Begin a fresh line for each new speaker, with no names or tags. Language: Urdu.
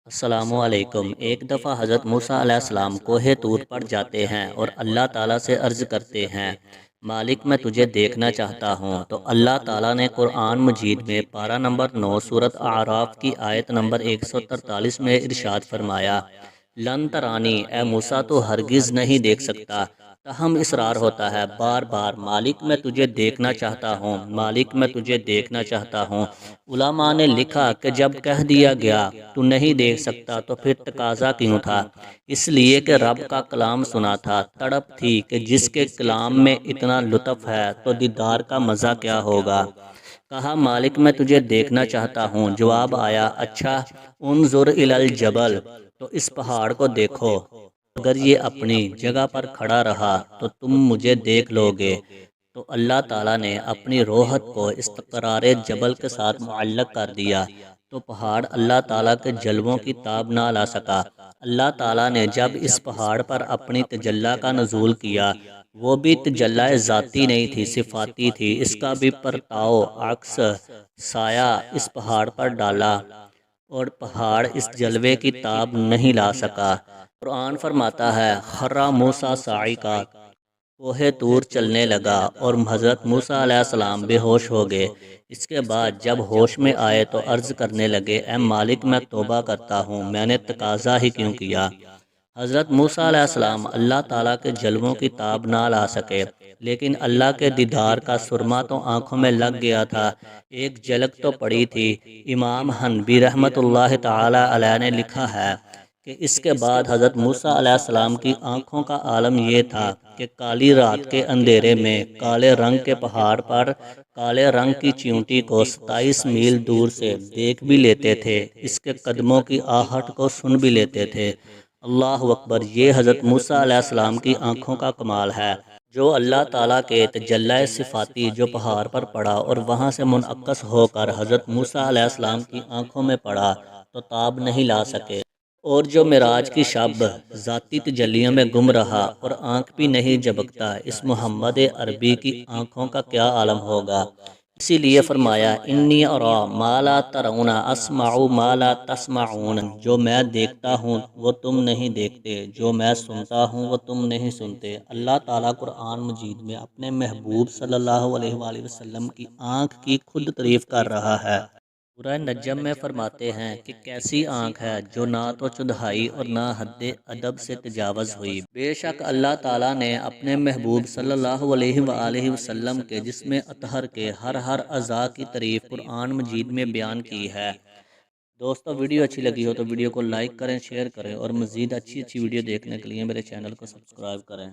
السلام علیکم۔ ایک دفعہ حضرت موسیٰ علیہ السلام کوہ طور پر جاتے ہیں اور اللہ تعالیٰ سے عرض کرتے ہیں، مالک میں تجھے دیکھنا چاہتا ہوں۔ تو اللہ تعالیٰ نے قرآن مجید میں پارہ نمبر 9 سورۃ اعراف کی آیت نمبر 143 میں ارشاد فرمایا، لن ترانی، اے موسیٰ تو ہرگز نہیں دیکھ سکتا۔ تاہم اصرار ہوتا ہے بار بار، مالک میں تجھے دیکھنا چاہتا ہوں، مالک میں تجھے دیکھنا چاہتا ہوں۔ علماء نے لکھا کہ جب کہہ دیا گیا تو نہیں دیکھ سکتا تو پھر تقاضا کیوں تھا؟ اس لیے کہ رب کا کلام سنا تھا، تڑپ تھی کہ جس کے کلام میں اتنا لطف ہے تو دیدار کا مزہ کیا ہوگا۔ کہا مالک میں تجھے دیکھنا چاہتا ہوں، جواب آیا اچھا انظر الی الجبل، تو اس پہاڑ کو دیکھو، اگر یہ اپنی جگہ پر کھڑا رہا تو تم مجھے دیکھ لو گے۔ تو اللہ تعالیٰ نے اپنی روحت کو استقرار جبل کے ساتھ معلق کر دیا، تو پہاڑ اللہ تعالیٰ کے جلووں کی تاب نہ لا سکا۔ اللہ تعالیٰ نے جب اس پہاڑ پر اپنی تجلی کا نزول کیا، وہ بھی تجلی ذاتی نہیں تھی، صفاتی تھی۔ اس کا بھی پرتاؤ، عکس، سایہ اس پہاڑ پر ڈالا اور پہاڑ اس جلوے کی تاب نہیں لا سکا۔ قرآن فرماتا ہے، خرّ موسیٰ صاعقہ، کوہ طور چلنے لگا اور حضرت موسیٰ علیہ السلام بے ہوش ہو گئے۔ اس کے بعد جب ہوش میں آئے تو عرض کرنے لگے، اے مالک میں توبہ کرتا ہوں، میں نے تقاضا ہی کیوں کیا۔ حضرت موسیٰ علیہ السلام اللہ تعالیٰ کے جلووں کی تاب نہ لا سکے، لیکن اللہ کے دیدار کا سرما تو آنکھوں میں لگ گیا تھا، ایک جھلک تو پڑی تھی۔ امام حنبی رحمۃ اللہ تعالی علیہ نے لکھا ہے کہ اس کے بعد حضرت موسیٰ علیہ السلام کی آنکھوں کا عالم یہ تھا کہ کالی رات کے اندھیرے میں کالے رنگ کے پہاڑ پر کالے رنگ کی چیونٹی کو 27 میل دور سے دیکھ بھی لیتے تھے، اس کے قدموں کی آہٹ کو سن بھی لیتے تھے۔ اللہ اکبر، یہ حضرت موسیٰ علیہ السلام کی آنکھوں کا کمال ہے، جو اللہ تعالیٰ کے تجلی صفاتی جو پہاڑ پر پڑا اور وہاں سے منعکس ہو کر حضرت موسیٰ علیہ السلام کی آنکھوں میں پڑا تو تاب نہیں لا سکے، اور جو معراج کی شب ذاتی تجلیوں میں گم رہا اور آنکھ بھی نہیں جھپکتا، اس محمد عربی کی آنکھوں کا کیا عالم ہوگا۔ اسی لیے فرمایا، انی اریٰ ما لا ترون، اسمع ما لا تسمعون، جو میں دیکھتا ہوں وہ تم نہیں دیکھتے، جو میں سنتا ہوں وہ تم نہیں سنتے۔ اللہ تعالیٰ قرآن مجید میں اپنے محبوب صلی اللہ علیہ وآلہ وسلم کی آنکھ کی خود تعریف کر رہا ہے۔ سورہ نجم میں فرماتے ہیں کہ کیسی آنکھ ہے جو نہ تو چدھائی اور نہ حد ادب سے تجاوز ہوئی۔ بے شک اللہ تعالیٰ نے اپنے محبوب صلی اللہ علیہ وآلہ وسلم کے جسم اطہر کے ہر اعضاء کی تعریف قرآن مجید میں بیان کی ہے۔ دوستو، ویڈیو اچھی لگی ہو تو ویڈیو کو لائک کریں، شیئر کریں اور مزید اچھی ویڈیو دیکھنے کے لیے میرے چینل کو سبسکرائب کریں۔